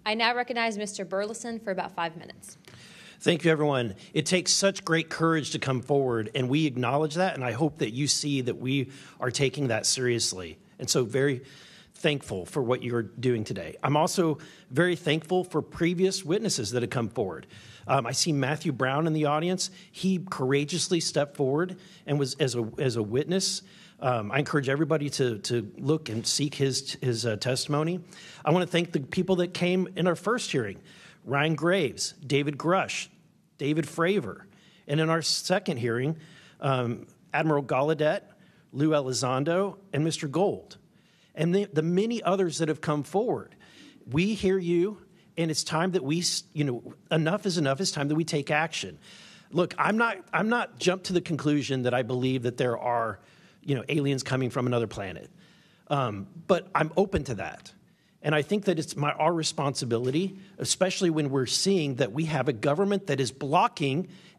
I now recognize Mr. Burlison for about 5 minutes. Thank you, everyone. It takes such great courage to come forward, and we acknowledge that, and I hope that you see that we are taking that seriously. And so very thankful for what you're doing today. I'm also very thankful for previous witnesses that have come forward. I see Matthew Brown in the audience. He courageously stepped forward and was as a witness. I encourage everybody to look and seek his testimony. I want to thank the people that came in our first hearing: Ryan Graves, David Grush, David Fravor. And in our second hearing, Admiral Gallaudet, Lou Elizondo, and Mr. Gold. And the many others that have come forward. We hear you, and it's time that we, enough is enough. It's time that we take action. Look, I'm not jumped to the conclusion that I believe that there are, aliens coming from another planet. But I'm open to that. And I think that it's our responsibility, especially when we're seeing that we have a government that is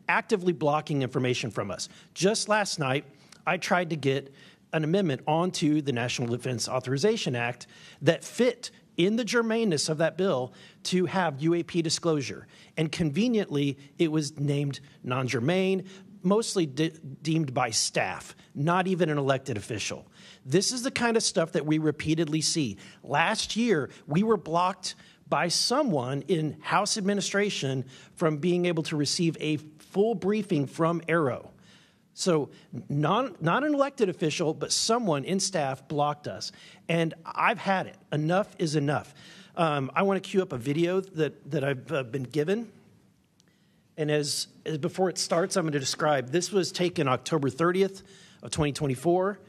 actively blocking information from us. Just last night, I tried to get an amendment onto the National Defense Authorization Act that fit in the germaneness of that bill to have UAP disclosure. And conveniently, it was named non-germane, mostly deemed by staff, not even an elected official. This is the kind of stuff that we repeatedly see. Last year, we were blocked by someone in House administration from being able to receive a full briefing from Arrow. So not an elected official, but someone in staff blocked us. And I've had it. Enough is enough. I want to cue up a video that I've been given. And as before it starts, I'm going to describe. This was taken October 30th of 2024.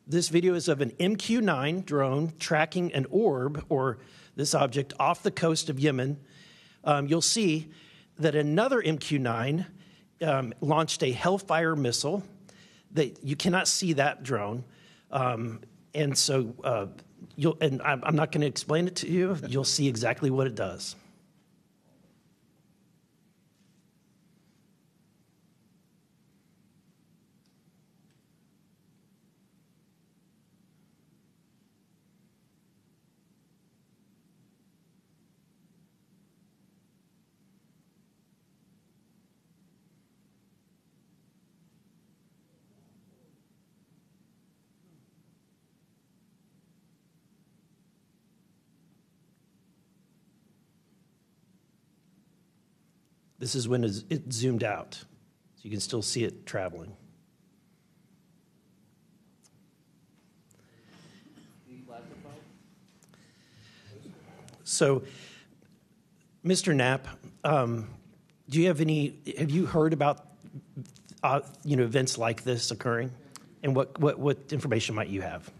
This video is of an MQ-9 drone tracking an orb, or this object, off the coast of Yemen. You'll see that another MQ-9 launched a Hellfire missile. That you cannot see that drone, and so I'm not going to explain it to you. You'll see exactly what it does. This is when it zoomed out, so you can still see it traveling. So, Mr. Knapp, have you heard about events like this occurring, and what information might you have?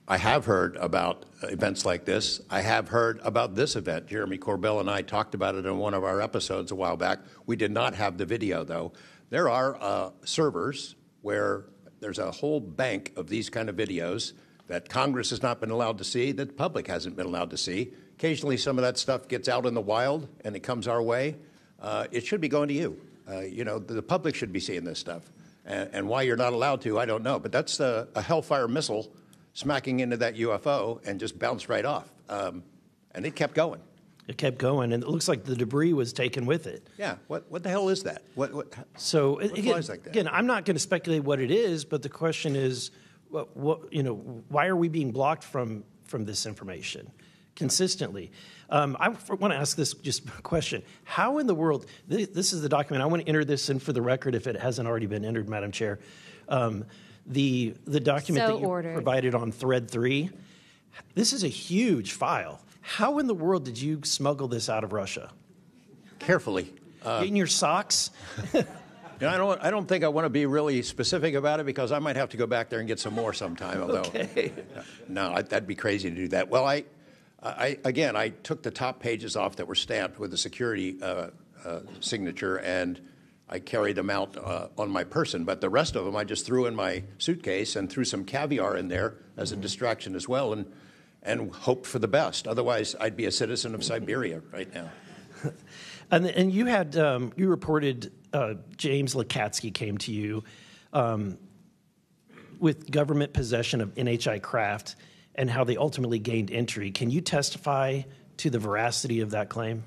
I have heard about events like this. I have heard about this event. Jeremy Corbell and I talked about it in one of our episodes a while back. We did not have the video, though. There are servers where there's a whole bank of these kind of videos that Congress has not been allowed to see, that the public hasn't been allowed to see. Occasionally, some of that stuff gets out in the wild, and it comes our way. It should be going to you. The public should be seeing this stuff. And why you're not allowed to, I don't know. But that's a Hellfire missile smacking into that UFO and just bounced right off. And it kept going. It kept going, and it looks like the debris was taken with it. Yeah. What the hell is that? What again, flies like that? Again, I'm not going to speculate what it is, but the question is, why are we being blocked from this information consistently? I want to ask this just question. How in the world, this is the document. I want to enter this in for the record if it hasn't already been entered, Madam Chair. The document that you provided on thread 3, this is a huge file. How in the world did you smuggle this out of Russia? Carefully. In your socks? I don't think I want to be really specific about it because I might have to go back there and get some more sometime. Although, okay. No, that'd be crazy to do that. Well, I took the top pages off that were stamped with a security signature, and I carried them out on my person. But the rest of them I just threw in my suitcase and threw some caviar in there as a distraction as well, and hoped for the best. Otherwise, I'd be a citizen of Siberia right now. And you had you reported James Lakatsky came to you with government possession of NHI craft and how they ultimately gained entry. Can you testify to the veracity of that claim?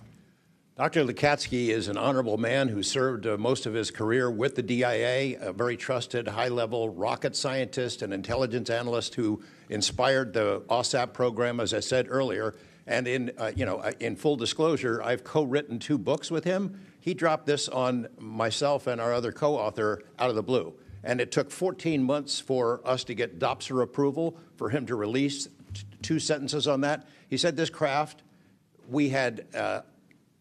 Dr. Lukatsky is an honorable man who served most of his career with the DIA, a very trusted, high-level rocket scientist and intelligence analyst who inspired the OSAP program, as I said earlier. And in full disclosure, I've co-written 2 books with him. He dropped this on myself and our other co-author out of the blue. And it took 14 months for us to get DOPSR approval for him to release 2 sentences on that. He said this craft, we had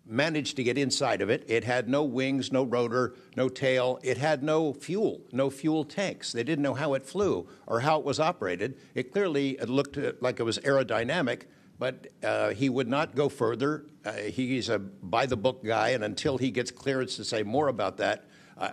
managed to get inside of it. It had no wings, no rotor, no tail. It had no fuel tanks. They didn't know how it flew or how it was operated. It clearly looked like it was aerodynamic, but he would not go further. He's a by-the-book guy, and until he gets clearance to say more about that,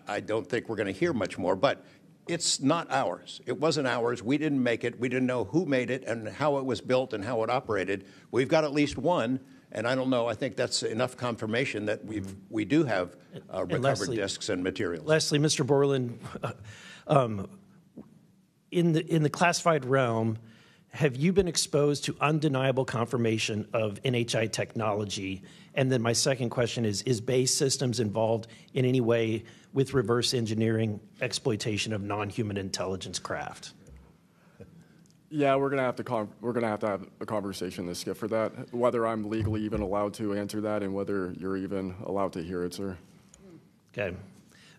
I don't think we're going to hear much more. But it's not ours. It wasn't ours. We didn't make it. We didn't know who made it and how it was built and how it operated. We've got at least one. And I don't know. I think that's enough confirmation that we do have recovered discs and materials. Leslie, Mr. Borland, in the classified realm, have you been exposed to undeniable confirmation of NHI technology? And then my second question is Base Systems involved in any way with reverse engineering exploitation of non-human intelligence craft? Yeah, we're gonna have to have a conversation this Skip for that. Whether I'm legally even allowed to answer that, and whether you're even allowed to hear it, sir. Okay.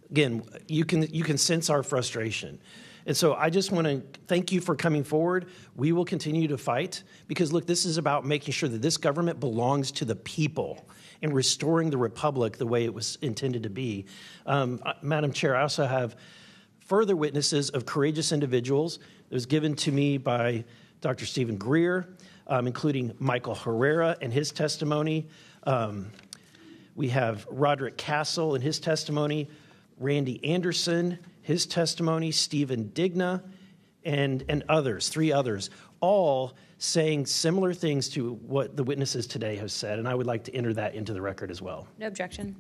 Again, you can sense our frustration, and so I just want to thank you for coming forward. We will continue to fight because look, this is about making sure that this government belongs to the people and restoring the republic the way it was intended to be. Madam Chair, I also have further witnesses of courageous individuals. It was given to me by Dr. Stephen Greer, including Michael Herrera and his testimony. We have Roderick Castle and his testimony, Randy Anderson, his testimony, Stephen Digna, and others, 3 others, all saying similar things to what the witnesses today have said. And I would like to enter that into the record as well. No objection.